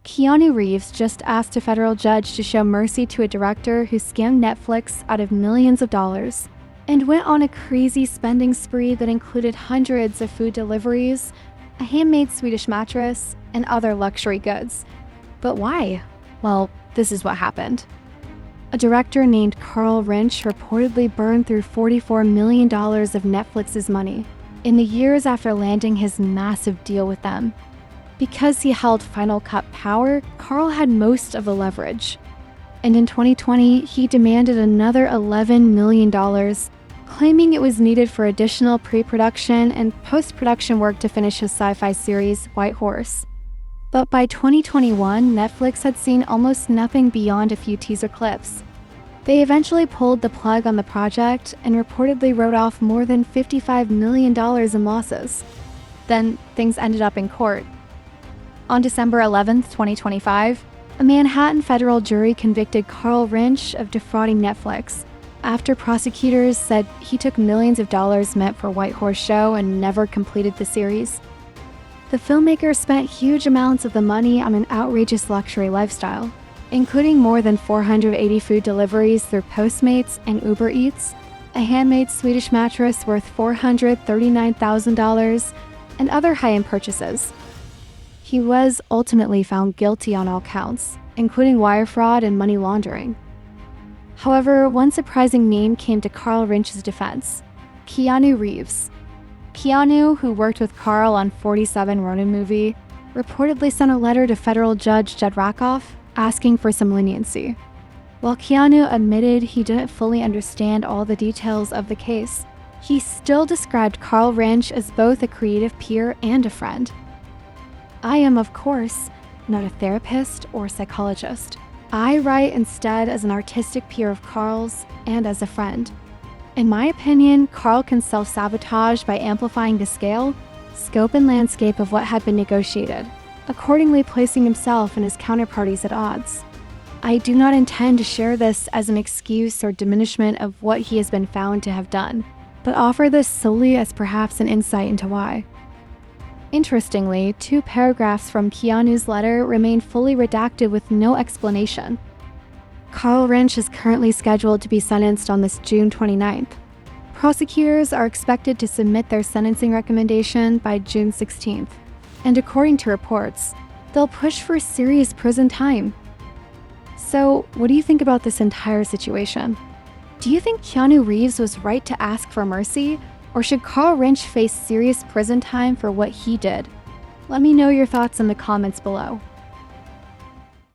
Keanu Reeves just asked a federal judge to show mercy to a director who scammed Netflix out of millions of dollars and went on a crazy spending spree that included hundreds of food deliveries, a handmade Swedish mattress, and other luxury goods. But why? Well, this is what happened. A director named Carl Rinsch reportedly burned through $44 million of Netflix's money in the years after landing his massive deal with them. Because he held Final Cut power, Carl had most of the leverage. And in 2020, he demanded another $11 million, claiming it was needed for additional pre-production and post-production work to finish his sci-fi series, White Horse. But by 2021, Netflix had seen almost nothing beyond a few teaser clips. They eventually pulled the plug on the project and reportedly wrote off more than $55 million in losses. Then things ended up in court. On December 11, 2025, a Manhattan federal jury convicted Carl Rinsch of defrauding Netflix after prosecutors said he took millions of dollars meant for White Horse show and never completed the series. The filmmaker spent huge amounts of the money on an outrageous luxury lifestyle, including more than 480 food deliveries through Postmates and Uber Eats, a handmade Swedish mattress worth $439,000, and other high-end purchases. He was ultimately found guilty on all counts, including wire fraud and money laundering. However, one surprising name came to Carl Rinsch's defense: Keanu Reeves. Keanu, who worked with Carl on 47 Ronin movie, reportedly sent a letter to federal judge Judd Rakoff asking for some leniency. While Keanu admitted he didn't fully understand all the details of the case, he still described Carl Rinsch as both a creative peer and a friend. I am, of course, not a therapist or psychologist. I write instead as an artistic peer of Carl's and as a friend. In my opinion, Carl can self-sabotage by amplifying the scale, scope, and landscape of what had been negotiated, accordingly placing himself and his counterparties at odds. I do not intend to share this as an excuse or diminishment of what he has been found to have done, but offer this solely as perhaps an insight into why. Interestingly, 2 paragraphs from Keanu's letter remain fully redacted with no explanation. Carl Rinsch is currently scheduled to be sentenced on this June 29th. Prosecutors are expected to submit their sentencing recommendation by June 16th, and according to reports, they'll push for serious prison time. So, what do you think about this entire situation? Do you think Keanu Reeves was right to ask for mercy? Or should Carl Rinsch face serious prison time for what he did? Let me know your thoughts in the comments below.